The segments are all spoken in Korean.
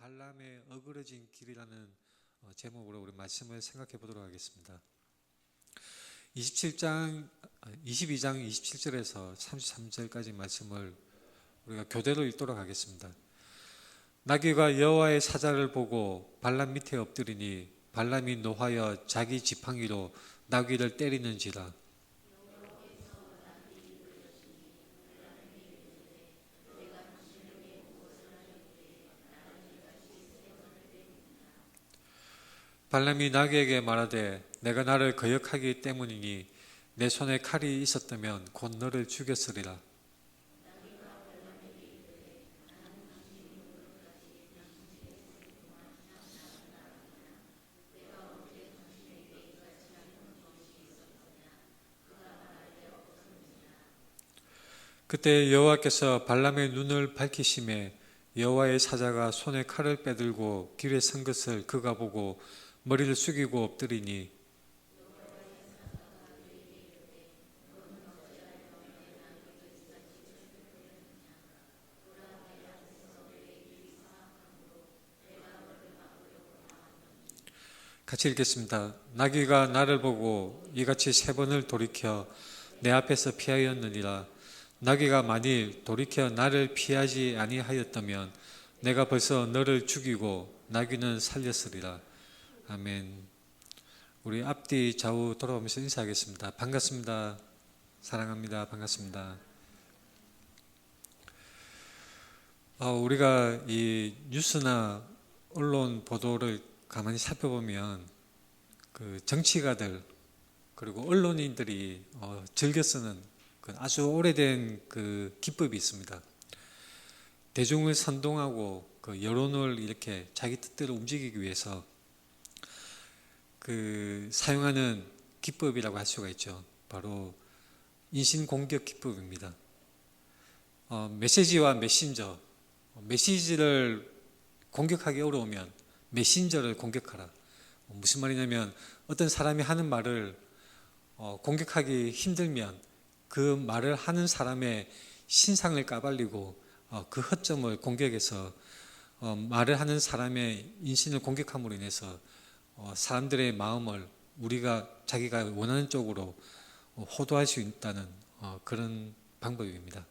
발람의 어그러진 길이라는 제목으로 우리 말씀을 생각해 보도록 하겠습니다. 22장 27절에서 33절까지 말씀을 우리가 교대로 읽도록 하겠습니다. 나귀가 여호와의 사자를 보고 발람 밑에 엎드리니 발람이 노하여 자기 지팡이로 나귀를 때리는지라. 발람이 나귀에게 말하되 내가 나를 거역하기 때문이니 내 손에 칼이 있었다면 곧 너를 죽였으리라. 그때 여호와께서 발람의 눈을 밝히심에 여호와의 사자가 손에 칼을 빼들고 길에 선 것을 그가 보고 머리를 숙이고 엎드리니 같이 읽겠습니다. 나귀가 나를 보고 이같이 3번을 돌이켜 내 앞에서 피하였느니라. 나귀가 만일 돌이켜 나를 피하지 아니하였다면 내가 벌써 너를 죽이고 나귀는 살렸으리라. 아멘. 우리 앞뒤 좌우 돌아오면서 인사하겠습니다. 반갑습니다. 사랑합니다. 반갑습니다. 우리가 이 뉴스나 언론 보도를 가만히 살펴보면 그 정치가들 그리고 언론인들이 즐겨 쓰는 그 아주 오래된 그 기법이 있습니다. 대중을 선동하고 그 여론을 이렇게 자기 뜻대로 움직이기 위해서 그 사용하는 기법이라고 할 수가 있죠. 바로 인신공격 기법입니다. 메시지와 메신저, 메시지를 공격하기 어려우면 메신저를 공격하라. 무슨 말이냐면 어떤 사람이 하는 말을 공격하기 힘들면 그 말을 하는 사람의 신상을 까발리고 그 허점을 공격해서 말을 하는 사람의 인신을 공격함으로 인해서 사람들의 마음을 자기가 원하는 쪽으로 호도할 수 있다는 그런 방법입니다.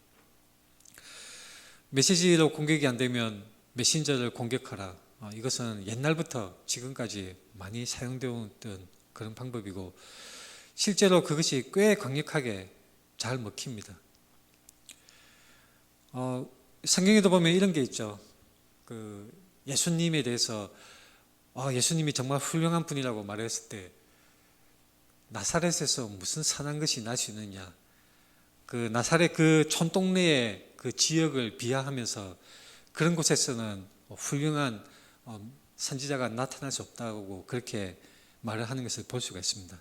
메시지로 공격이 안 되면 메신저를 공격하라. 이것은 옛날부터 지금까지 많이 사용되어 왔던 그런 방법이고 실제로 그것이 꽤 강력하게 잘 먹힙니다. 성경에도 보면 이런 게 있죠. 그 예수님에 대해서 예수님이 정말 훌륭한 분이라고 말했을 때 나사렛에서 무슨 선한 것이 날 수 있느냐. 그 나사렛 그 촌동네의 그 지역을 비하하면서 그런 곳에서는 훌륭한 선지자가 나타날 수 없다고 그렇게 말을 하는 것을 볼 수가 있습니다.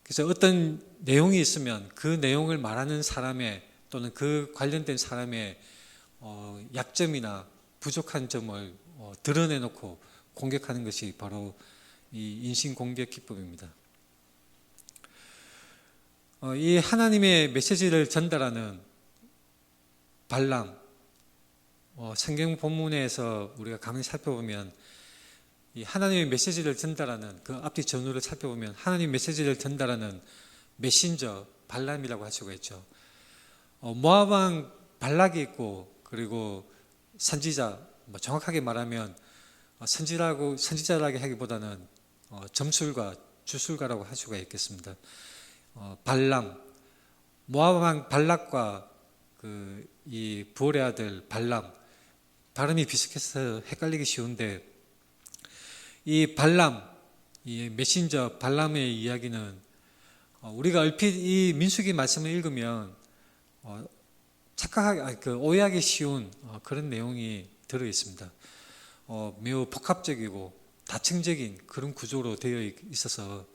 그래서 어떤 내용이 있으면 그 내용을 말하는 사람의 또는 그 관련된 사람의 약점이나 부족한 점을 드러내놓고 공격하는 것이 바로 이 인신공격 기법입니다. 이 하나님의 메시지를 전달하는 발람, 성경 본문에서 우리가 가만히 살펴보면 이 하나님의 메시지를 전달하는 그 앞뒤 전후를 살펴보면 하나님의 메시지를 전달하는 메신저 발람이라고 할 수가 있죠. 모압 왕 발락이 있고 그리고 선지자, 정확하게 말하면 선지자라고 하기보다는 점술가, 주술가라고 할 수가 있겠습니다. 발람, 모압 왕 발락과 이 부올의 아들 발람, 발음이 비슷해서 헷갈리기 쉬운데 이 발람, 이 메신저 발람의 이야기는 우리가 얼핏 이 민수기 말씀을 읽으면 오해하기 쉬운 그런 내용이 들어 있습니다. 매우 복합적이고 다층적인 그런 구조로 되어 있어서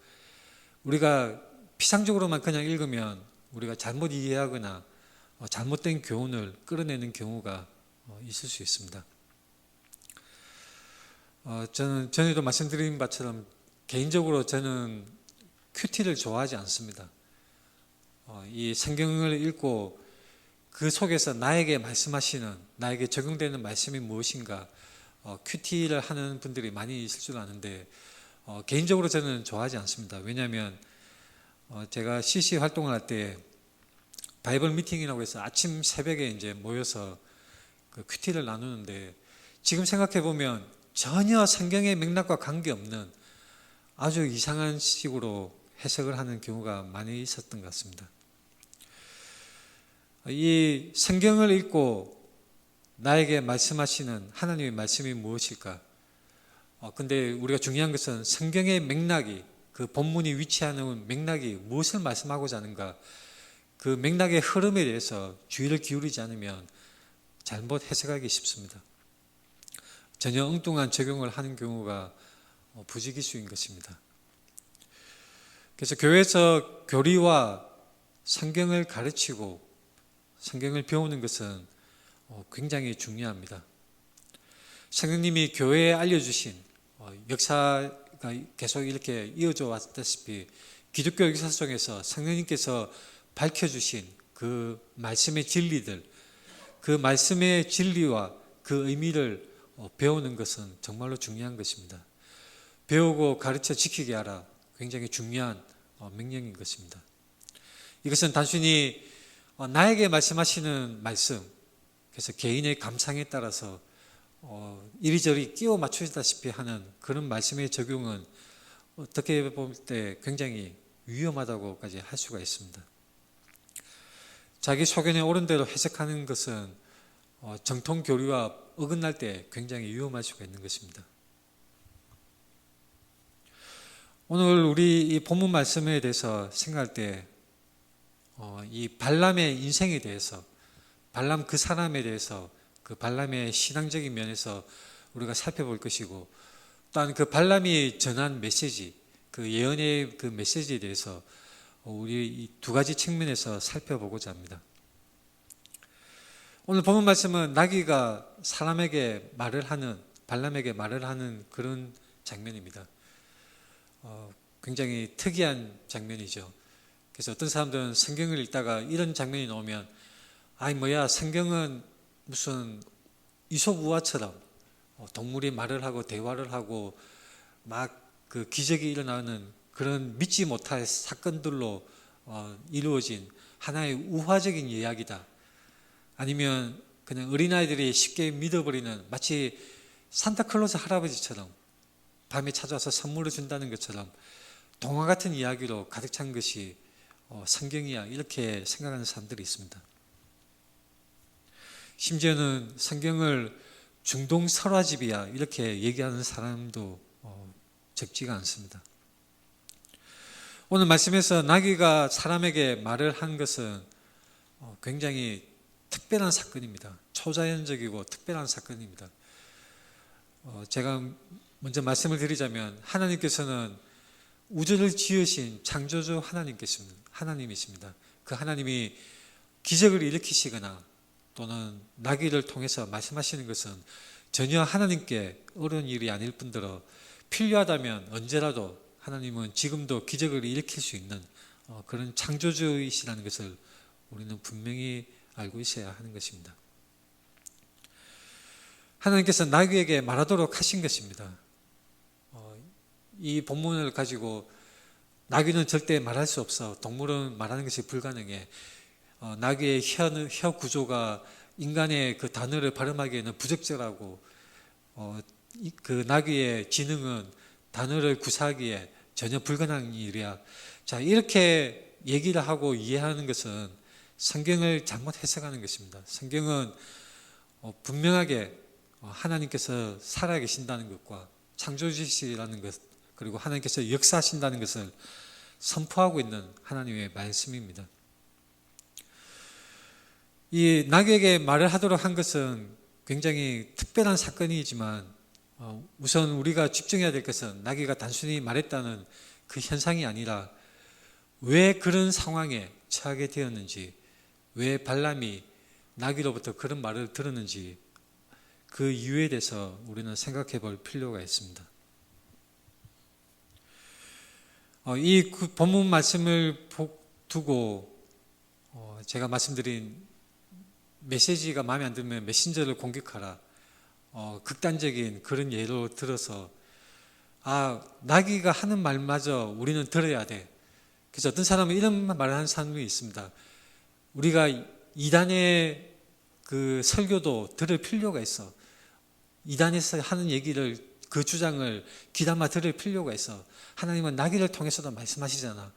우리가 피상적으로만 그냥 읽으면 우리가 잘못 이해하거나 잘못된 교훈을 끌어내는 경우가 있을 수 있습니다. 저는 전에도 말씀드린 바처럼 개인적으로 저는 큐티를 좋아하지 않습니다. 이 성경을 읽고 그 속에서 나에게 말씀하시는, 나에게 적용되는 말씀이 무엇인가 큐티를 하는 분들이 많이 있을 줄 아는데 개인적으로 저는 좋아하지 않습니다. 왜냐하면 제가 CC 활동을 할 때 바이블 미팅이라고 해서 아침 새벽에 이제 모여서 그 큐티를 나누는데 지금 생각해 보면 전혀 성경의 맥락과 관계없는 아주 이상한 식으로 해석을 하는 경우가 많이 있었던 것 같습니다. 이 성경을 읽고 나에게 말씀하시는 하나님의 말씀이 무엇일까? 근데 우리가 중요한 것은 성경의 맥락이, 그 본문이 위치하는 맥락이 무엇을 말씀하고자 하는가, 그 맥락의 흐름에 대해서 주의를 기울이지 않으면 잘못 해석하기 쉽습니다. 전혀 엉뚱한 적용을 하는 경우가 부지기수인 것입니다. 그래서 교회에서 교리와 성경을 가르치고 성경을 배우는 것은 굉장히 중요합니다. 성령님이 교회에 알려주신 역사가 계속 이렇게 이어져 왔다시피 기독교 역사 속에서 성령님께서 밝혀주신 그 말씀의 진리들, 그 말씀의 진리와 그 의미를 배우는 것은 정말로 중요한 것입니다. 배우고 가르쳐 지키게 하라. 굉장히 중요한 명령인 것입니다. 이것은 단순히 나에게 말씀하시는 말씀, 그래서 개인의 감상에 따라서 이리저리 끼워 맞추다시피 하는 그런 말씀의 적용은 어떻게 볼 때 굉장히 위험하다고까지 할 수가 있습니다. 자기 소견에 옳은 대로 해석하는 것은 정통 교리와 어긋날 때 굉장히 위험할 수가 있는 것입니다. 오늘 우리 이 본문 말씀에 대해서 생각할 때 이 발람의 인생에 대해서, 발람 그 사람에 대해서, 그 발람의 신앙적인 면에서 우리가 살펴볼 것이고, 또한 그 발람이 전한 메시지, 그 예언의 그 메시지에 대해서 우리 이 두 가지 측면에서 살펴보고자 합니다. 오늘 본문 말씀은 나귀가 사람에게 말을 하는, 발람에게 말을 하는 그런 장면입니다. 굉장히 특이한 장면이죠. 그래서 어떤 사람들은 성경을 읽다가 이런 장면이 나오면 아이 뭐야, 성경은 무슨 이솝우화처럼 동물이 말을 하고 대화를 하고 막 그 기적이 일어나는 그런 믿지 못할 사건들로 이루어진 하나의 우화적인 이야기다. 아니면 그냥 어린아이들이 쉽게 믿어버리는 마치 산타클로스 할아버지처럼 밤에 찾아와서 선물을 준다는 것처럼 동화 같은 이야기로 가득 찬 것이 성경이야, 이렇게 생각하는 사람들이 있습니다. 심지어는 성경을 중동 설화집이야 이렇게 얘기하는 사람도 적지가 않습니다. 오늘 말씀에서 나귀가 사람에게 말을 한 것은 굉장히 특별한 사건입니다. 초자연적이고 특별한 사건입니다. 제가 먼저 말씀을 드리자면 하나님께서는 우주를 지으신 창조주 하나님이십니다. 그 하나님이 기적을 일으키시거나 또는 나귀를 통해서 말씀하시는 것은 전혀 하나님께 어려운 일이 아닐 뿐더러 필요하다면 언제라도 하나님은 지금도 기적을 일으킬 수 있는 그런 창조주이시라는 것을 우리는 분명히 알고 있어야 하는 것입니다. 하나님께서 나귀에게 말하도록 하신 것입니다. 이 본문을 가지고 나귀는 절대 말할 수 없어. 동물은 말하는 것이 불가능해. 나귀의 혀 구조가 인간의 그 단어를 발음하기에는 부적절하고 그 나귀의 지능은 단어를 구사하기에 전혀 불가능한 일이야. 자, 이렇게 얘기를 하고 이해하는 것은 성경을 잘못 해석하는 것입니다. 성경은 분명하게 하나님께서 살아계신다는 것과 창조주시라는 것, 그리고 하나님께서 역사하신다는 것을 선포하고 있는 하나님의 말씀입니다. 이 나귀에게 말을 하도록 한 것은 굉장히 특별한 사건이지만 우선 우리가 집중해야 될 것은 나귀가 단순히 말했다는 그 현상이 아니라 왜 그런 상황에 처하게 되었는지, 왜 발람이 나귀로부터 그런 말을 들었는지 그 이유에 대해서 우리는 생각해 볼 필요가 있습니다. 이 본문 말씀을 두고 제가 말씀드린 메시지가 마음에 안 들면 메신저를 공격하라. 극단적인 그런 예로 들어서 나귀가 하는 말마저 우리는 들어야 돼. 그래서 어떤 사람은 이런 말을 하는 사람이 있습니다. 우리가 이단의 그 설교도 들을 필요가 있어. 이단에서 하는 얘기를, 그 주장을 귀담아 들을 필요가 있어. 하나님은 나귀를 통해서도 말씀하시잖아.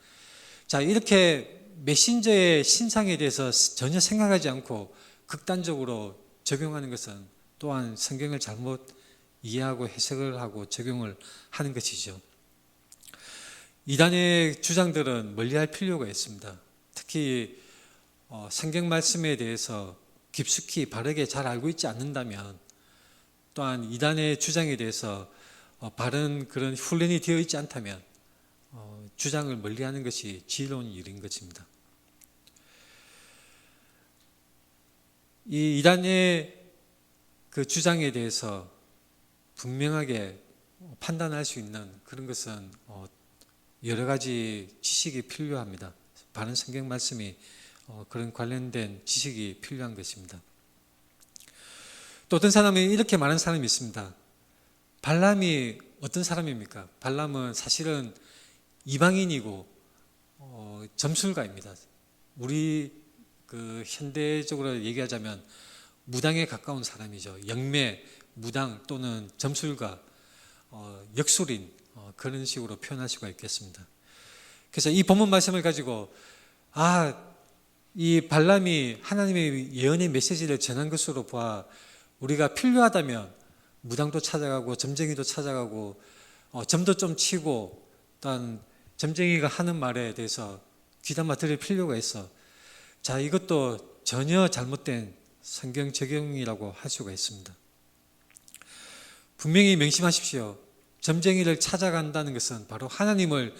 자, 이렇게 메신저의 신상에 대해서 전혀 생각하지 않고 극단적으로 적용하는 것은 또한 성경을 잘못 이해하고 해석을 하고 적용을 하는 것이죠. 이단의 주장들은 멀리할 필요가 있습니다. 특히 성경 말씀에 대해서 깊숙이 바르게 잘 알고 있지 않는다면, 또한 이단의 주장에 대해서 바른 그런 훈련이 되어 있지 않다면 주장을 멀리하는 것이 지혜로운 일인 것입니다. 이 이단의 그 주장에 대해서 분명하게 판단할 수 있는 그런 것은 여러 가지 지식이 필요합니다. 바른 성경 말씀이 그런 관련된 지식이 필요한 것입니다. 또 어떤 사람이 이렇게 말하는 사람이 있습니다. 발람이 어떤 사람입니까? 발람은 사실은 이방인이고 점술가입니다. 우리 그 현대적으로 얘기하자면 무당에 가까운 사람이죠. 영매, 무당 또는 점술가, 역술인, 그런 식으로 표현할 수가 있겠습니다. 그래서 이 본문 말씀을 가지고 이 발람이 하나님의 예언의 메시지를 전한 것으로 봐 우리가 필요하다면 무당도 찾아가고 점쟁이도 찾아가고 점도 좀 치고 또한 점쟁이가 하는 말에 대해서 귀담아 들을 필요가 있어. 자, 이것도 전혀 잘못된 성경 적용이라고 할 수가 있습니다. 분명히 명심하십시오. 점쟁이를 찾아간다는 것은 바로 하나님을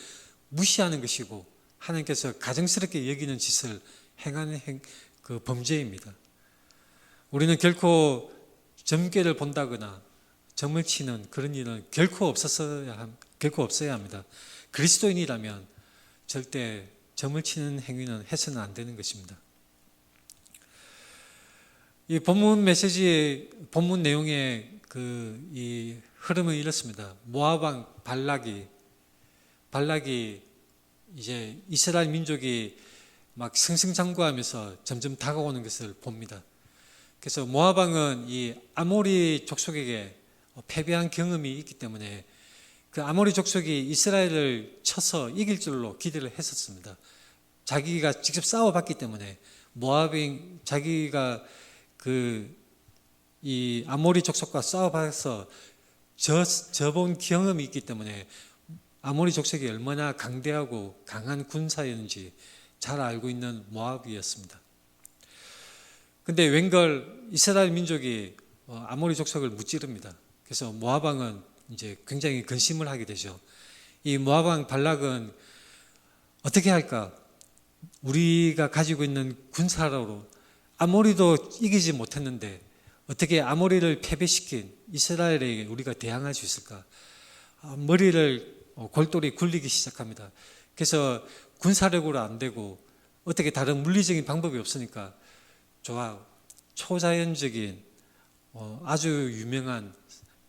무시하는 것이고 하나님께서 가증스럽게 여기는 짓을 행하는 그 범죄입니다. 우리는 결코 점괘를 본다거나 점을 치는 그런 일은 결코 없어야 합니다. 그리스도인이라면 절대 점을 치는 행위는 해서는 안 되는 것입니다. 이 본문 메시지의 본문 내용의 이 흐름은 이렇습니다. 모압 왕 발락이 이제 이스라엘 민족이 막 승승장구하면서 점점 다가오는 것을 봅니다. 그래서 모압 왕은 이 아모리 족속에게 패배한 경험이 있기 때문에 그 아모리 족속이 이스라엘을 쳐서 이길 줄로 기대를 했었습니다. 자기가 직접 싸워봤기 때문에 모압인 자기가 이 아모리 족속과 싸워봐서 져본 경험이 있기 때문에 아모리 족속이 얼마나 강대하고 강한 군사였는지 잘 알고 있는 모압이었습니다. 근데 웬걸 이스라엘 민족이 아모리 족속을 무찌릅니다. 그래서 모압 왕은 이제 굉장히 근심을 하게 되죠. 이 모압 왕 발락은 어떻게 할까? 우리가 가지고 있는 군사로 아모리도 이기지 못했는데 어떻게 아모리를 패배시킨 이스라엘에게 우리가 대항할 수 있을까? 머리를 골똘히 굴리기 시작합니다. 그래서 군사력으로 안 되고 어떻게 다른 물리적인 방법이 없으니까 초자연적인 아주 유명한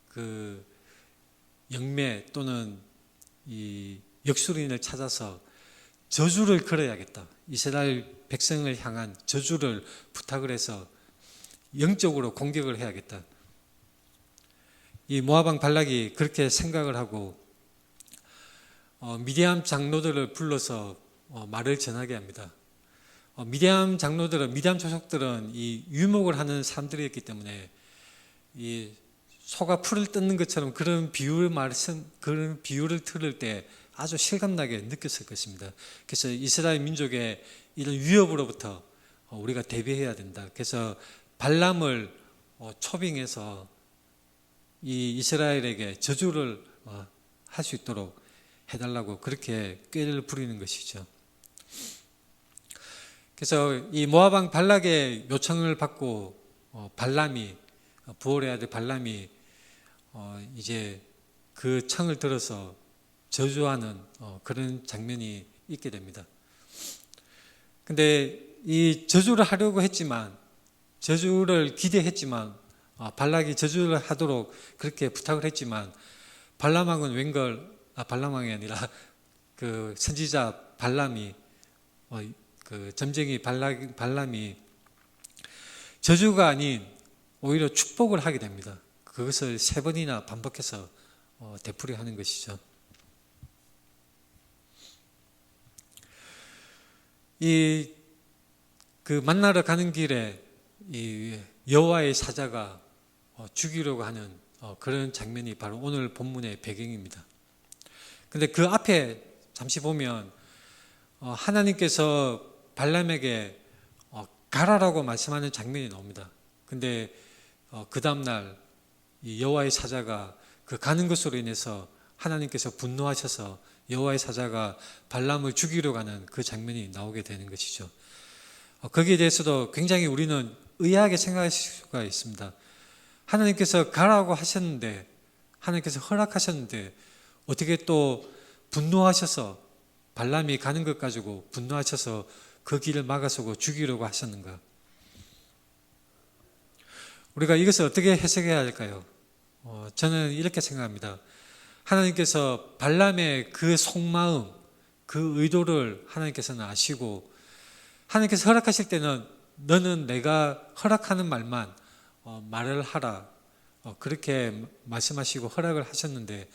그 영매 또는 이 역술인을 찾아서 저주를 걸어야겠다. 이스라엘 백성을 향한 저주를 부탁을 해서 영적으로 공격을 해야겠다. 이 모압 왕 발락이 그렇게 생각을 하고 미디안 장로들을 불러서 말을 전하게 합니다. 미디안 조속들은 이 유목을 하는 사람들이었기 때문에 이 소가 풀을 뜯는 것처럼 그런 비유를 들을 때 아주 실감나게 느꼈을 것입니다. 그래서 이스라엘 민족의 이런 위협으로부터 우리가 대비해야 된다. 그래서 발람을 초빙해서 이 이스라엘에게 저주를 할 수 있도록 해달라고 그렇게 꾀를 부리는 것이죠. 그래서 이 모압 왕 발락의 요청을 받고 부활해야 될 발람이 이제 그 청을 들어서 저주하는 그런 장면이 있게 됩니다. 근데 이 저주를 하려고 했지만, 저주를 기대했지만 발락이 저주를 하도록 그렇게 부탁을 했지만 발람왕은 발람왕이 아니라 그 선지자 발람이 그 점쟁이 발람이 저주가 아닌 오히려 축복을 하게 됩니다. 그것을 3번이나 반복해서 되풀이하는 것이죠. 그 만나러 가는 길에 이 여호와의 사자가 죽이려고 하는 그런 장면이 바로 오늘 본문의 배경입니다. 근데 그 앞에 잠시 보면 하나님께서 발람에게 가라라고 말씀하는 장면이 나옵니다. 근데 그 다음날 이 여호와의 사자가 그 가는 것으로 인해서 하나님께서 분노하셔서 여호와의 사자가 발람을 죽이려 가는 그 장면이 나오게 되는 것이죠. 거기에 대해서도 굉장히 우리는 의아하게 생각할 수가 있습니다. 하나님께서 가라고 하셨는데, 하나님께서 허락하셨는데 어떻게 또 분노하셔서 발람이 가는 것 가지고 분노하셔서 그 길을 막아서고 죽이려고 하셨는가? 우리가 이것을 어떻게 해석해야 할까요? 저는 이렇게 생각합니다. 하나님께서 발람의 그 속마음, 그 의도를 하나님께서는 아시고 하나님께서 허락하실 때는 너는 내가 허락하는 말만 말을 하라, 그렇게 말씀하시고 허락을 하셨는데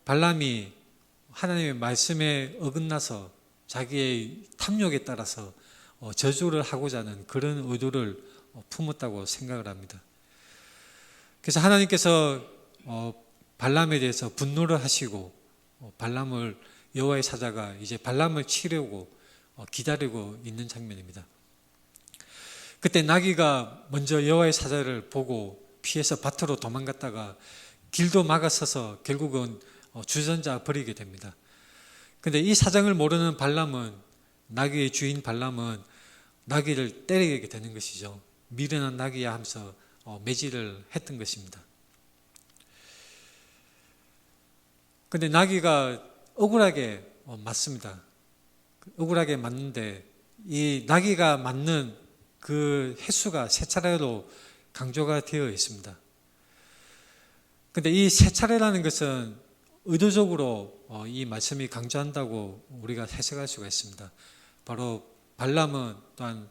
발람이 하나님의 말씀에 어긋나서 자기의 탐욕에 따라서 저주를 하고자 하는 그런 의도를 품었다고 생각을 합니다. 그래서 하나님께서 발람에 대해서 분노를 하시고 발람을 여호와의 사자가 이제 발람을 치려고 기다리고 있는 장면입니다. 그때 나귀가 먼저 여호와의 사자를 보고 피해서 밭으로 도망갔다가 길도 막아서서 결국은 주전자 버리게 됩니다. 근데 이 사정을 모르는 발람은, 나귀의 주인 발람은 나귀를 때리게 되는 것이죠. 미련한 나귀야 하면서 매질을 했던 것입니다. 근데 나귀가 억울하게 맞습니다. 억울하게 맞는데 이 나귀가 맞는 그 횟수가 3차례로 강조가 되어 있습니다. 근데 이 3차례라는 것은 의도적으로 이 말씀이 강조한다고 우리가 해석할 수가 있습니다. 바로 발람은 또한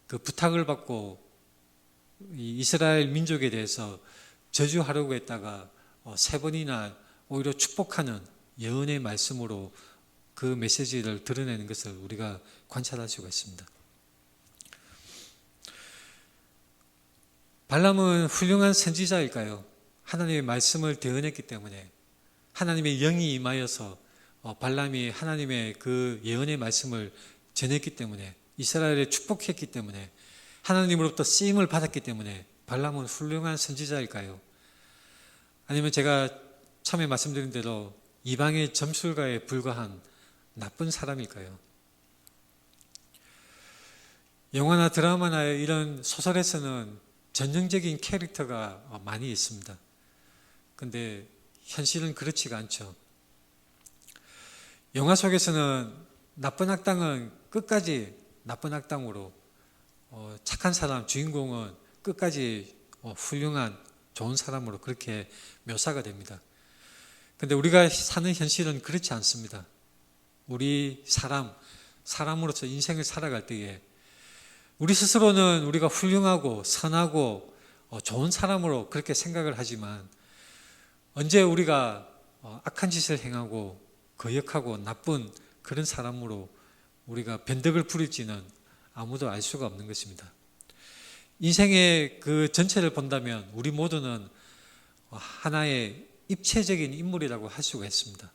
그 부탁을 받고 이 이스라엘 민족에 대해서 저주하려고 했다가 3번이나 오히려 축복하는 예언의 말씀으로 그 메시지를 드러내는 것을 우리가 관찰할 수가 있습니다. 발람은 훌륭한 선지자일까요? 하나님의 말씀을 대언했기 때문에, 하나님의 영이 임하여서 발람이 하나님의 그 예언의 말씀을 전했기 때문에, 이스라엘을 축복했기 때문에, 하나님으로부터 쓰임을 받았기 때문에 발람은 훌륭한 선지자일까요? 아니면 제가 처음에 말씀드린 대로 이방의 점술가에 불과한 나쁜 사람일까요? 영화나 드라마나 이런 소설에서는 전형적인 캐릭터가 많이 있습니다. 근데 현실은 그렇지가 않죠. 영화 속에서는 나쁜 악당은 끝까지 나쁜 악당으로, 착한 사람, 주인공은 끝까지 훌륭한 좋은 사람으로 그렇게 묘사가 됩니다. 근데 우리가 사는 현실은 그렇지 않습니다. 우리 사람으로서 인생을 살아갈 때에 우리 스스로는 우리가 훌륭하고 선하고 좋은 사람으로 그렇게 생각을 하지만 언제 우리가 악한 짓을 행하고 거역하고 나쁜 그런 사람으로 우리가 변덕을 부릴지는 아무도 알 수가 없는 것입니다. 인생의 그 전체를 본다면 우리 모두는 하나의 입체적인 인물이라고 할 수가 있습니다.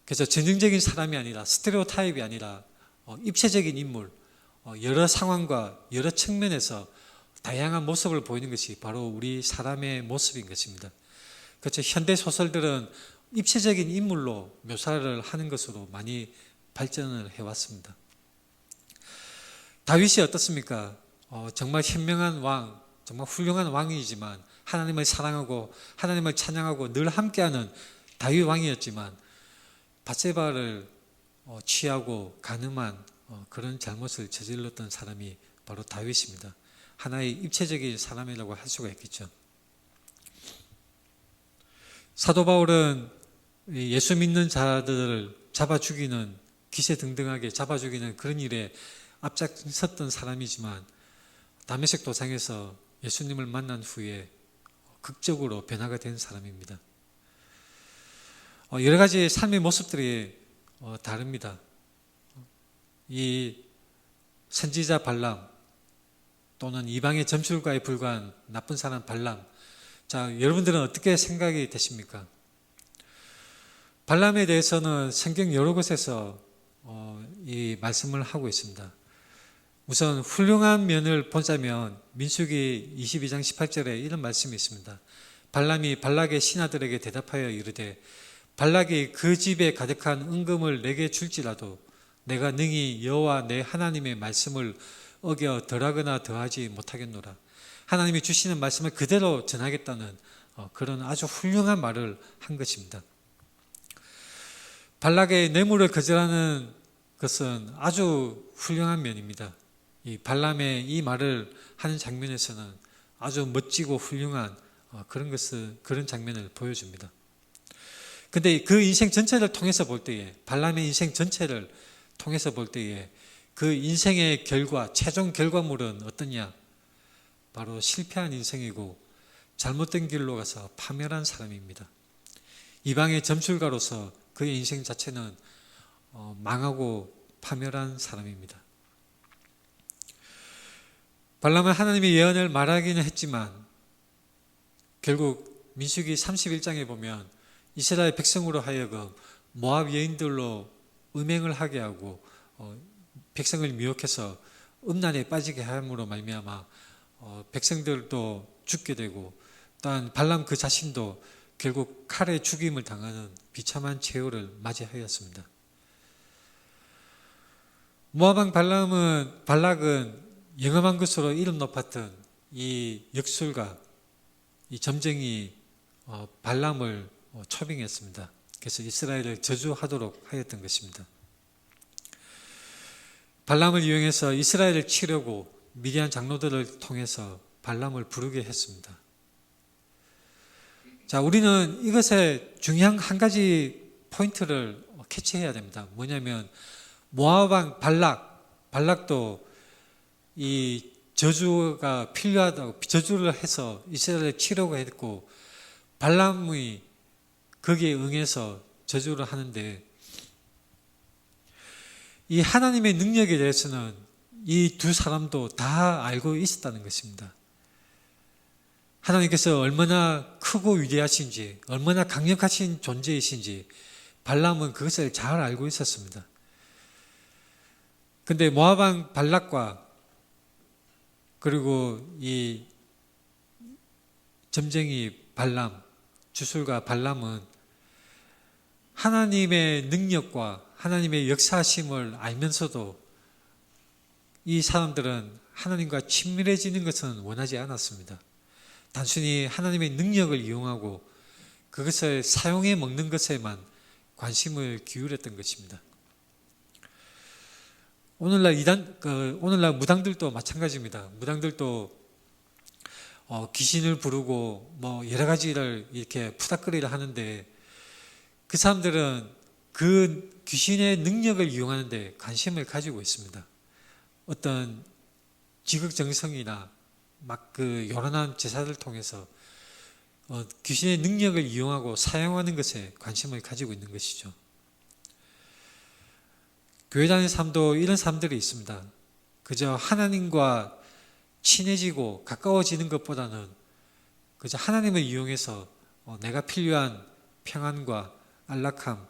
그래서 전형적인 사람이 아니라, 스테레오타입이 아니라 입체적인 인물, 여러 상황과 여러 측면에서 다양한 모습을 보이는 것이 바로 우리 사람의 모습인 것입니다. 그렇죠. 현대 소설들은 입체적인 인물로 묘사를 하는 것으로 많이 발전을 해왔습니다. 다윗이 어떻습니까? 정말 현명한 왕, 정말 훌륭한 왕이지만 하나님을 사랑하고 하나님을 찬양하고 늘 함께하는 다윗 왕이었지만 밧세바를 취하고 간음한 그런 잘못을 저질렀던 사람이 바로 다윗입니다. 하나의 입체적인 사람이라고 할 수가 있겠죠. 사도 바울은 예수 믿는 자들을 잡아 죽이는, 기세등등하게 잡아 죽이는 그런 일에 앞장섰던 사람이지만 다메섹 도상에서 예수님을 만난 후에 극적으로 변화가 된 사람입니다. 여러 가지 삶의 모습들이 다릅니다. 이 선지자 발람 또는 이방의 점술가에 불과한 나쁜 사람 발람, 자, 여러분들은 어떻게 생각이 되십니까? 발람에 대해서는 성경 여러 곳에서 이 말씀을 하고 있습니다. 우선 훌륭한 면을 보자면 민수기 22장 18절에 이런 말씀이 있습니다. 발람이 발락의 신하들에게 대답하여 이르되 발락이 그 집에 가득한 은금을 내게 줄지라도 내가 능히 여호와 내 하나님의 말씀을 어겨 덜하거나 더하지 못하겠노라. 하나님이 주시는 말씀을 그대로 전하겠다는 그런 아주 훌륭한 말을 한 것입니다. 발락의 뇌물을 거절하는 것은 아주 훌륭한 면입니다. 이 발람의 이 말을 하는 장면에서는 아주 멋지고 훌륭한 그런 장면을 보여줍니다. 근데 그 인생 전체를 통해서 볼 때에, 발람의 인생 전체를 통해서 볼 때에 그 인생의 결과, 최종 결과물은 어떠냐? 바로 실패한 인생이고 잘못된 길로 가서 파멸한 사람입니다. 이방의 점술가로서 그의 인생 자체는 망하고 파멸한 사람입니다. 발람은 하나님의 예언을 말하기는 했지만 결국 민수기 31장에 보면 이스라엘 백성으로 하여금 모압 여인들로 음행을 하게 하고 백성을 미혹해서 음란에 빠지게 함으로 말미암아 백성들도 죽게 되고 또한 발람 그 자신도 결국 칼에 죽임을 당하는 비참한 최후를 맞이하였습니다. 모압 왕 발락은 영험한 것으로 이름 높았던 이 역술가, 이 점쟁이 발람을 초빙했습니다. 그래서 이스라엘을 저주하도록 하였던 것입니다. 발람을 이용해서 이스라엘을 치려고 미디안 장로들을 통해서 발람을 부르게 했습니다. 자, 우리는 이것에 중요한 한 가지 포인트를 캐치해야 됩니다. 뭐냐면 모압 왕 발락도 이 저주가 필요하다고 저주를 해서 이스라엘을 치려고 했고 발람이 거기에 응해서 저주를 하는데 이 하나님의 능력에 대해서는 이 두 사람도 다 알고 있었다는 것입니다. 하나님께서 얼마나 크고 위대하신지, 얼마나 강력하신 존재이신지 발람은 그것을 잘 알고 있었습니다. 그런데 모압 왕 발락과 그리고 이 점쟁이 발람, 주술가 발람은 하나님의 능력과 하나님의 역사하심을 알면서도 이 사람들은 하나님과 친밀해지는 것은 원하지 않았습니다. 단순히 하나님의 능력을 이용하고 그것을 사용해 먹는 것에만 관심을 기울였던 것입니다. 오늘날 무당들도 마찬가지입니다. 무당들도 귀신을 부르고 여러 가지를 이렇게 푸닥거리를 하는데 그 사람들은 그 귀신의 능력을 이용하는데 관심을 가지고 있습니다. 어떤 지극정성이나 막 그 요란한 제사를 통해서 귀신의 능력을 이용하고 사용하는 것에 관심을 가지고 있는 것이죠. 교회 다니는 사람도 이런 사람들이 있습니다. 그저 하나님과 친해지고 가까워지는 것보다는 그저 하나님을 이용해서 내가 필요한 평안과 안락함,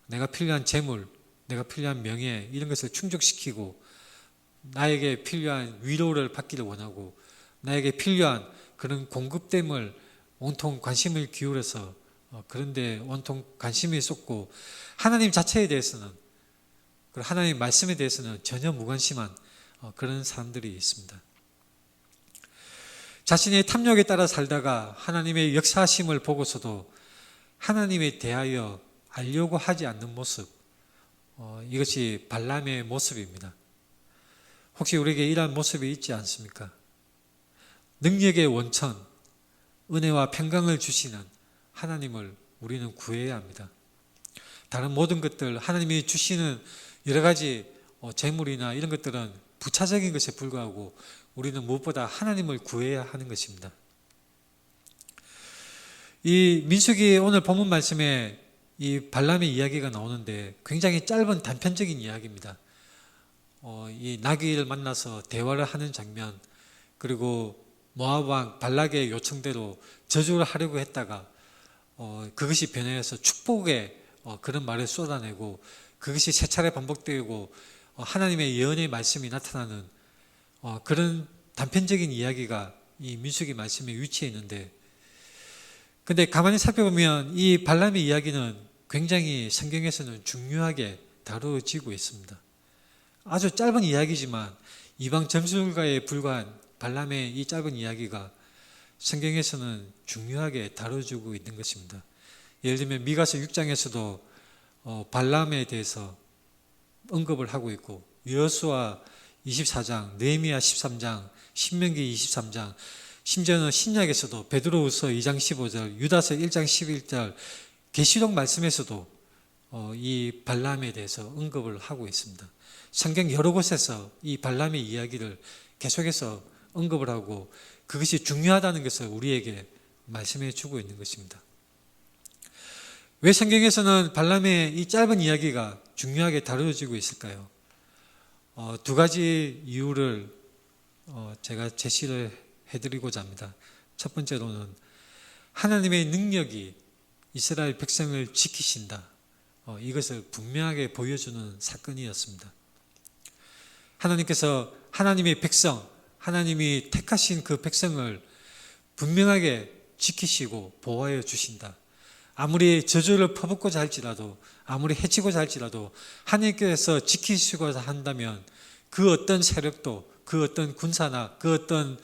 내가 필요한 재물, 내가 필요한 명예 이런 것을 충족시키고 나에게 필요한 위로를 받기를 원하고 나에게 필요한 그런 공급됨을 온통 관심을 기울여서 그런데 온통 관심이 쏟고 하나님 자체에 대해서는 하나님 말씀에 대해서는 전혀 무관심한 그런 사람들이 있습니다. 자신의 탐욕에 따라 살다가 하나님의 역사하심을 보고서도 하나님에 대하여 알려고 하지 않는 모습, 이것이 발람의 모습입니다. 혹시 우리에게 이러한 모습이 있지 않습니까? 능력의 원천, 은혜와 평강을 주시는 하나님을 우리는 구해야 합니다. 다른 모든 것들, 하나님이 주시는 여러 가지 재물이나 이런 것들은 부차적인 것에 불과하고 우리는 무엇보다 하나님을 구해야 하는 것입니다. 이 민수기 오늘 본문 말씀에 이 발람의 이야기가 나오는데 굉장히 짧은 단편적인 이야기입니다. 이 나귀를 만나서 대화를 하는 장면, 그리고 모압 왕 발락의 요청대로 저주를 하려고 했다가 그것이 변해서 축복의 그런 말을 쏟아내고 그것이 세 차례 반복되고 하나님의 예언의 말씀이 나타나는 그런 단편적인 이야기가 이 민수기 말씀에 위치해 있는데, 근데 가만히 살펴보면 이 발람의 이야기는 굉장히 성경에서는 중요하게 다루어지고 있습니다. 아주 짧은 이야기지만 이방 점술가에 불과한 발람의 이 짧은 이야기가 성경에서는 중요하게 다뤄지고 있는 것입니다. 예를 들면 미가서 6장에서도 발람에 대해서 언급을 하고 있고, 여호수아 24장, 느헤미야 13장, 신명기 23장, 심지어는 신약에서도 베드로후서 2장 15절, 유다서 1장 11절, 계시록 말씀에서도 이 발람에 대해서 언급을 하고 있습니다. 성경 여러 곳에서 이 발람의 이야기를 계속해서 언급을 하고 그것이 중요하다는 것을 우리에게 말씀해 주고 있는 것입니다. 왜 성경에서는 발람의 이 짧은 이야기가 중요하게 다루어지고 있을까요? 두 가지 이유를 제가 제시를 해드리고자 합니다. 첫 번째로는 하나님의 능력이 이스라엘 백성을 지키신다, 이것을 분명하게 보여주는 사건이었습니다. 하나님께서 하나님의 백성, 하나님이 택하신 그 백성을 분명하게 지키시고 보호하여 주신다. 아무리 저주를 퍼붓고자 할지라도, 아무리 해치고자 할지라도 하나님께서 지키시고자 한다면 그 어떤 세력도, 그 어떤 군사나 그 어떤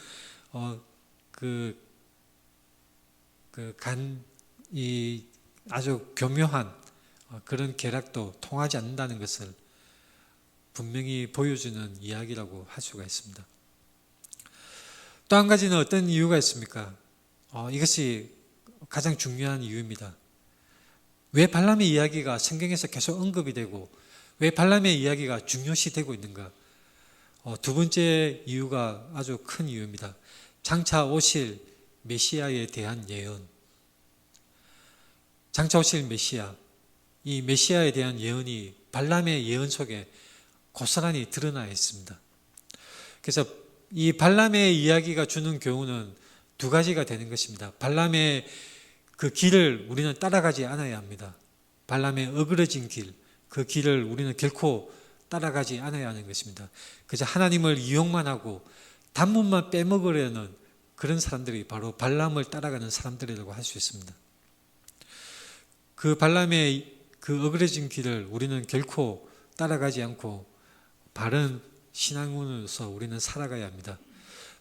이 아주 교묘한 그런 계략도 통하지 않는다는 것을 분명히 보여주는 이야기라고 할 수가 있습니다. 또 한 가지는 어떤 이유가 있습니까? 이것이 가장 중요한 이유입니다. 왜 발람의 이야기가 성경에서 계속 언급이 되고 왜 발람의 이야기가 중요시되고 있는가? 두 번째 이유가 아주 큰 이유입니다. 장차 오실 메시아에 대한 예언. 장차 오실 메시아, 이 메시아에 대한 예언이 발람의 예언 속에 고스란히 드러나 있습니다. 그래서 이 발람의 이야기가 주는 교훈은 두 가지가 되는 것입니다. 발람의 그 길을 우리는 따라가지 않아야 합니다. 발람의 어그러진 길, 그 길을 우리는 결코 따라가지 않아야 하는 것입니다. 그저 하나님을 이용만 하고 단문만 빼먹으려는 그런 사람들이 바로 발람을 따라가는 사람들이라고 할 수 있습니다. 그 발람의 그 어그러진 길을 우리는 결코 따라가지 않고 바른 신앙으로서 우리는 살아가야 합니다.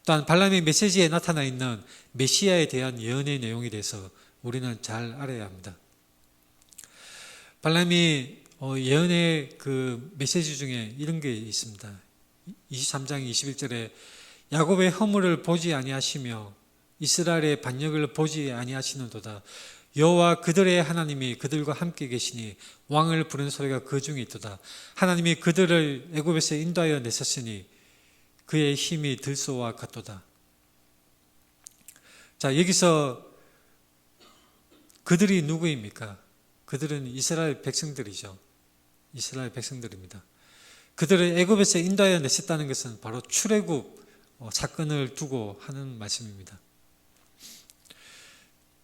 또한 발람의 메시지에 나타나 있는 메시아에 대한 예언의 내용에 대해서 우리는 잘 알아야 합니다. 발람이 예언의 그 메시지 중에 이런 게 있습니다. 23장 21절에 야곱의 허물을 보지 아니하시며 이스라엘의 반역을 보지 아니하시는도다. 여호와 그들의 하나님이 그들과 함께 계시니 왕을 부르는 소리가 그 중에 있도다. 하나님이 그들을 애굽에서 인도하여 내셨으니 그의 힘이 들소와 같도다. 자, 여기서 그들이 누구입니까? 그들은 이스라엘 백성들이죠. 이스라엘 백성들입니다. 그들을 애굽에서 인도하여 내셨다는 것은 바로 출애굽 사건을 두고 하는 말씀입니다.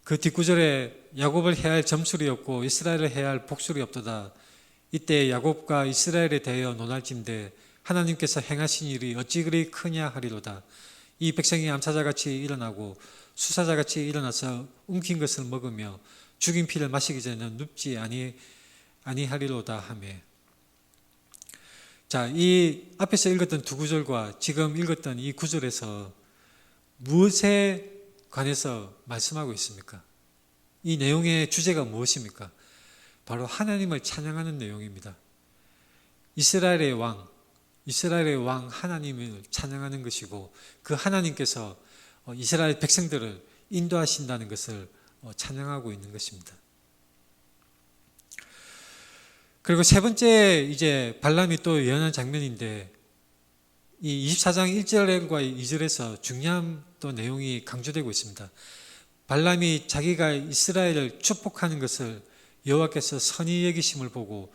그 뒷구절에 야곱을 해야 할 점술이 없고 이스라엘을 해야 할 복술이 없도다. 이때 야곱과 이스라엘에 대하여 논할진대 하나님께서 행하신 일이 어찌 그리 크냐 하리로다. 이 백성이 암사자같이 일어나고 수사자같이 일어나서 움킨 것을 먹으며 죽인 피를 마시기 전에는 눕지 아니하리로다 하며. 자, 이 앞에서 읽었던 두 구절과 지금 읽었던 이 구절에서 무엇에 관해서 말씀하고 있습니까? 이 내용의 주제가 무엇입니까? 바로 하나님을 찬양하는 내용입니다. 이스라엘의 왕 하나님을 찬양하는 것이고 그 하나님께서 이스라엘 백성들을 인도하신다는 것을 찬양하고 있는 것입니다. 그리고 세 번째 이제 발람이 또 예언한 장면인데, 이 24장 1절과 2절에서 중요한 또 내용이 강조되고 있습니다. 발람이 자기가 이스라엘을 축복하는 것을 여호와께서 선히 여기심을 보고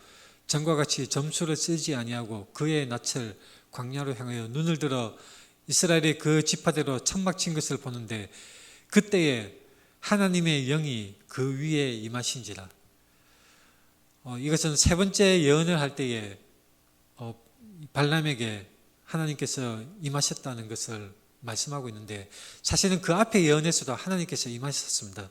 전과 같이 점수를 쓰지 아니하고 그의 낯을 광야로 향하여 눈을 들어 이스라엘의 그 지파대로 천막 친 것을 보는데, 그때에 하나님의 영이 그 위에 임하신지라. 이것은 세 번째 예언을 할 때에 발람에게 하나님께서 임하셨다는 것을 말씀하고 있는데, 사실은 그 앞에 예언에서도 하나님께서 임하셨습니다.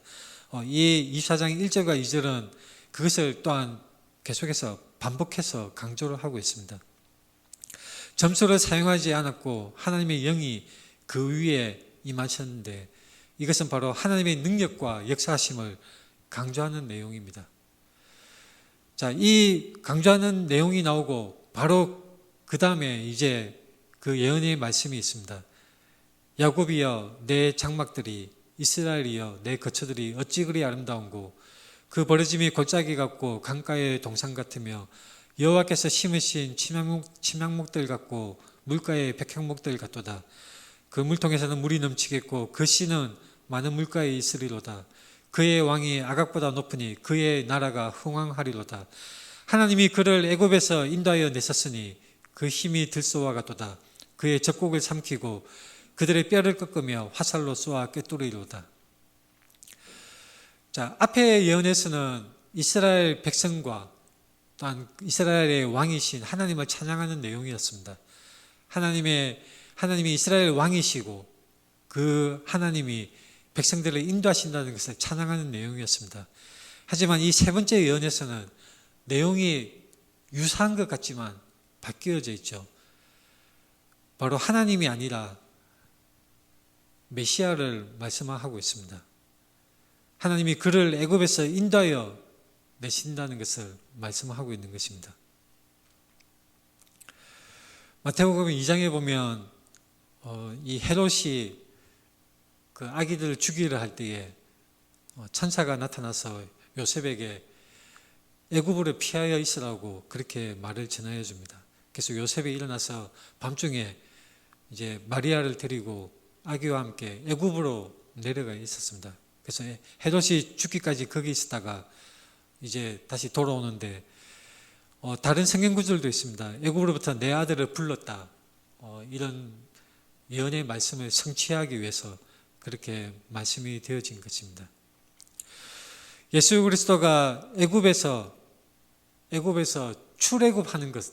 이 24장 1절과 2절은 그것을 또한 계속해서 반복해서 강조를 하고 있습니다. 점수를 사용하지 않았고 하나님의 영이 그 위에 임하셨는데, 이것은 바로 하나님의 능력과 역사하심을 강조하는 내용입니다. 자, 이 강조하는 내용이 나오고 바로 그 다음에 이제 그 예언의 말씀이 있습니다. 야곱이여 내 장막들이, 이스라엘이여 내 거처들이 어찌 그리 아름다운고, 그 버려짐이 골짜기 같고 강가의 동산 같으며 여호와께서 심으신 침향목들 같고 물가의 백향목들 같도다. 그 물통에서는 물이 넘치겠고 그 씨는 많은 물가에 있으리로다. 그의 왕이 아각보다 높으니 그의 나라가 흥왕하리로다. 하나님이 그를 애굽에서 인도하여 내셨으니 그 힘이 들소와 같도다. 그의 젖곡을 삼키고 그들의 뼈를 꺾으며 화살로 쏘아 꿰뚫으리로다. 자, 앞의 예언에서는 이스라엘 백성과 또한 이스라엘의 왕이신 하나님을 찬양하는 내용이었습니다. 하나님이 이스라엘 왕이시고 그 하나님이 백성들을 인도하신다는 것을 찬양하는 내용이었습니다. 하지만 이 세 번째 예언에서는 내용이 유사한 것 같지만 바뀌어져 있죠. 바로 하나님이 아니라 메시아를 말씀하고 있습니다. 하나님이 그를 애굽에서 인도하여 내신다는 것을 말씀하고 있는 것입니다. 마태복음 2장에 보면 이 헤롯이 그 아기들을 죽이려 할 때에 천사가 나타나서 요셉에게 애굽으로 피하여 있으라고 그렇게 말을 전하여 줍니다. 그래서 요셉이 일어나서 밤중에 이제 마리아를 데리고 아기와 함께 애굽으로 내려가 있었습니다. 그래서 헤롯이 죽기까지 거기 있었다가 이제 다시 돌아오는데 다른 성경 구절도 있습니다. 애굽으로부터 내 아들을 불렀다. 이런 예언의 말씀을 성취하기 위해서 그렇게 말씀이 되어진 것입니다. 예수 그리스도가 애굽에서 출애굽하는 것,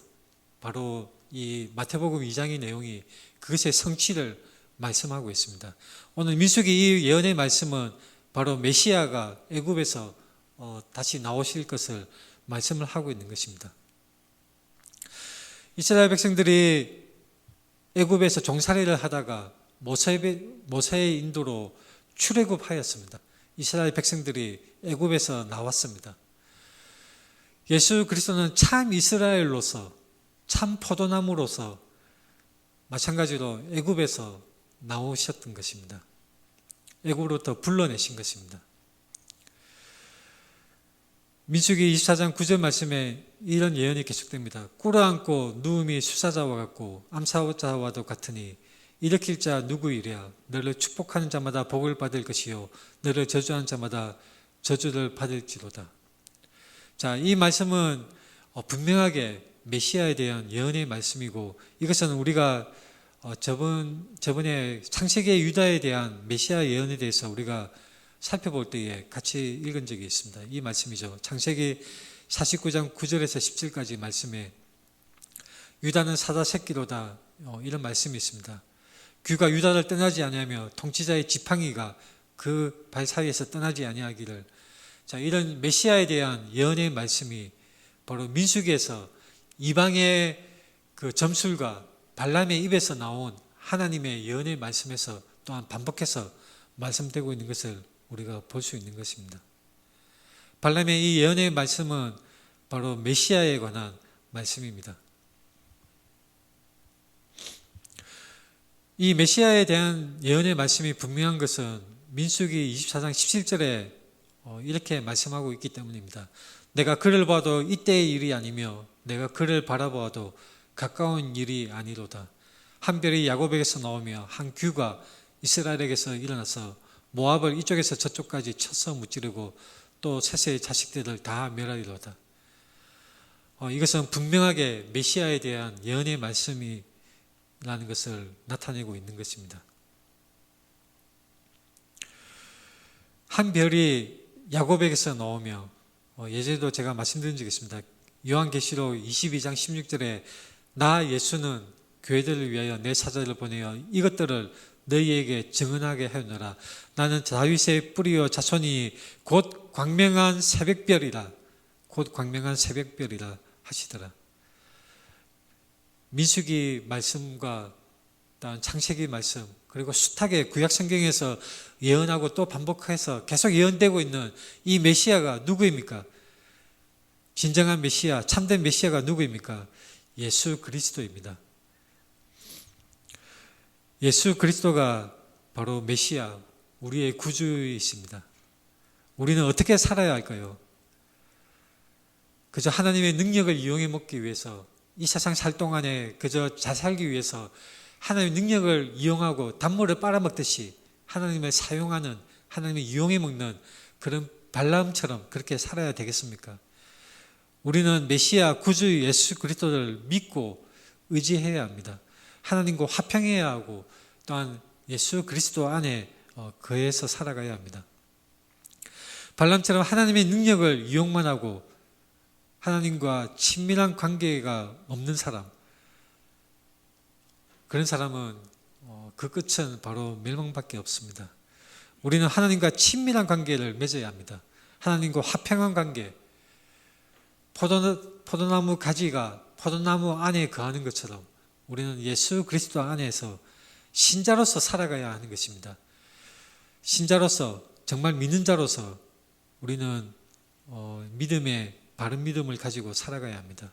바로 이 마태복음 2장의 내용이 그것의 성취를 말씀하고 있습니다. 오늘 민수기 이 예언의 말씀은 바로 메시아가 애굽에서 다시 나오실 것을 말씀을 하고 있는 것입니다. 이스라엘 백성들이 애굽에서 종살이를 하다가 모세의 인도로 출애굽하였습니다. 이스라엘 백성들이 애굽에서 나왔습니다. 예수 그리스도는 참 이스라엘로서, 참 포도나무로서 마찬가지로 애굽에서 나오셨던 것입니다. 애굽으로부터 불러내신 것입니다. 민수기 24장 9절 말씀에 이런 예언이 계속됩니다. 꿇어앉고 누움이 수사자와 같고 암사자와도 같으니 일으킬 자 누구이랴. 너를 축복하는 자마다 복을 받을 것이요 너를 저주하는 자마다 저주를 받을지로다. 자, 이 말씀은 분명하게 메시아에 대한 예언의 말씀이고, 이것은 우리가 저번에 창세기의 유다에 대한 메시아 예언에 대해서 우리가 살펴볼 때에 같이 읽은 적이 있습니다. 이 말씀이죠. 창세기 49장 9절에서 10절까지 말씀에 유다는 사자 새끼로다, 이런 말씀이 있습니다. 귀가 유다를 떠나지 아니하며 통치자의 지팡이가 그 발 사이에서 떠나지 아니하기를. 자, 이런 메시아에 대한 예언의 말씀이 바로 민수기에서 이방의 그 점술과 발람의 입에서 나온 하나님의 예언의 말씀에서 또한 반복해서 말씀되고 있는 것을 우리가 볼 수 있는 것입니다. 발람의 이 예언의 말씀은 바로 메시아에 관한 말씀입니다. 이 메시아에 대한 예언의 말씀이 분명한 것은 민수기 24장 17절에 이렇게 말씀하고 있기 때문입니다. 내가 그를 봐도 이때의 일이 아니며 내가 그를 바라보아도 가까운 일이 아니로다. 한 별이 야곱에게서 나오며 한 규가 이스라엘에게서 일어나서 모압을 이쪽에서 저쪽까지 쳐서 무찌르고 또 셋의 자식들을 다 멸하리로다. 이것은 분명하게 메시아에 대한 예언의 말씀이라는 것을 나타내고 있는 것입니다. 한 별이 야곱에게서 나오며 예전에도 제가 말씀드린 적이 있습니다. 요한계시록 22장 16절에 나 예수는 교회들을 위하여 내 사자를 보내어 이것들을 너희에게 증언하게 하였노라. 나는 다윗의 뿌리와 자손이 곧 광명한 새벽별이라 하시더라. 민수기 말씀과 창세기 말씀 그리고 숱하게 구약 성경에서 예언하고 또 반복해서 계속 예언되고 있는 이 메시아가 누구입니까? 진정한 메시아, 참된 메시아가 누구입니까? 예수 그리스도입니다. 예수 그리스도가 바로 메시아, 우리의 구주이십니다. 우리는 어떻게 살아야 할까요? 그저 하나님의 능력을 이용해 먹기 위해서 이 세상 살 동안에 그저 잘 살기 위해서 하나님의 능력을 이용하고 단물을 빨아먹듯이 하나님을 사용하는, 하나님을 이용해 먹는 그런 발람처럼 그렇게 살아야 되겠습니까? 우리는 메시아 구주 예수 그리스도를 믿고 의지해야 합니다. 하나님과 화평해야 하고 또한 예수 그리스도 안에 거해서 살아가야 합니다. 발람처럼 하나님의 능력을 이용만 하고 하나님과 친밀한 관계가 없는 사람, 그런 사람은 그 끝은 바로 멸망밖에 없습니다. 우리는 하나님과 친밀한 관계를 맺어야 합니다. 하나님과 화평한 관계, 포도나무 가지가 포도나무 안에 거하는 것처럼 우리는 예수 그리스도 안에서 신자로서 살아가야 하는 것입니다. 신자로서, 정말 믿는 자로서 우리는 믿음의 바른 믿음을 가지고 살아가야 합니다.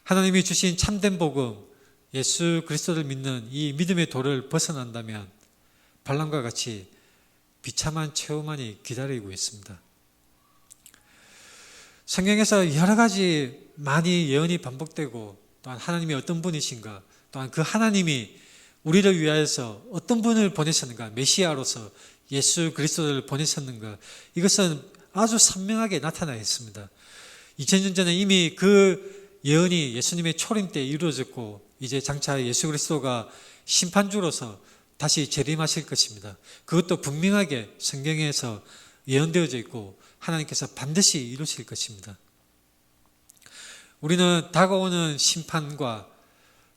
하나님이 주신 참된 복음, 예수 그리스도를 믿는 이 믿음의 도를 벗어난다면 발람과 같이 비참한 체험만이 기다리고 있습니다. 성경에서 여러 가지 많이 예언이 반복되고 또한 하나님이 어떤 분이신가, 또한 그 하나님이 우리를 위하여서 어떤 분을 보내셨는가, 메시아로서 예수 그리스도를 보내셨는가, 이것은 아주 선명하게 나타나 있습니다. 2000년 전에 이미 그 예언이 예수님의 초림 때 이루어졌고 이제 장차 예수 그리스도가 심판주로서 다시 재림하실 것입니다. 그것도 분명하게 성경에서 예언되어져 있고 하나님께서 반드시 이루실 것입니다. 우리는 다가오는 심판과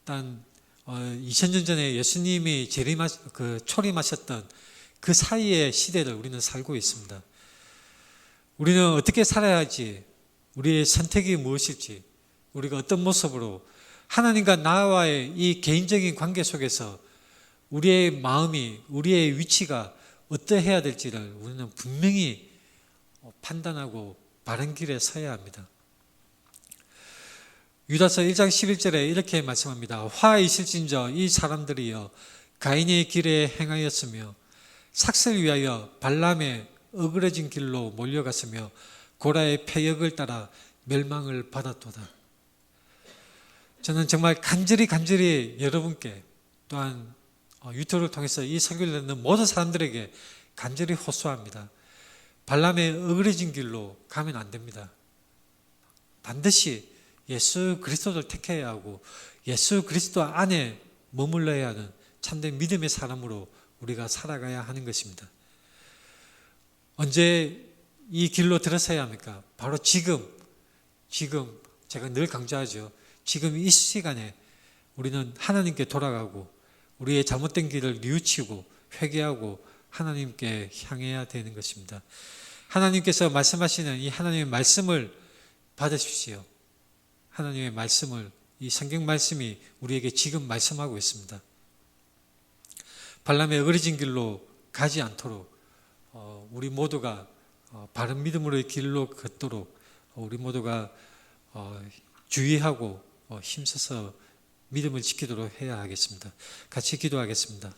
단 2000년 전에 예수님이 초림하셨던 그 사이의 시대를 우리는 살고 있습니다. 우리는 어떻게 살아야 할지, 우리의 선택이 무엇일지, 우리가 어떤 모습으로 하나님과 나와의 이 개인적인 관계 속에서 우리의 마음이, 우리의 위치가 어떠해야 될지를 우리는 분명히 판단하고 바른 길에 서야 합니다. 유다서 1장 11절에 이렇게 말씀합니다. 화 있을진저 이 사람들이여 가인의 길에 행하였으며 삭슬 위하여 발람의 어그러진 길로 몰려갔으며 고라의 패역을 따라 멸망을 받았도다. 저는 정말 간절히 여러분께 또한 유튜브를 통해서 이 설교를 듣는 모든 사람들에게 간절히 호소합니다. 발람의 어그러진 길로 가면 안 됩니다. 반드시 예수 그리스도를 택해야 하고 예수 그리스도 안에 머물러야 하는 참된 믿음의 사람으로 우리가 살아가야 하는 것입니다. 언제 이 길로 들어서야 합니까? 바로 지금 제가 늘 강조하죠. 지금 이 시간에 우리는 하나님께 돌아가고 우리의 잘못된 길을 뉘우치고 회개하고 하나님께 향해야 되는 것입니다. 하나님께서 말씀하시는 이 하나님의 말씀을 받으십시오. 하나님의 말씀을, 이 성경 말씀이 우리에게 지금 말씀하고 있습니다. 발람의 어그러진 길로 가지 않도록 우리 모두가 바른 믿음으로의 길로 걷도록 우리 모두가 주의하고 힘써서 믿음을 지키도록 해야 하겠습니다. 같이 기도하겠습니다.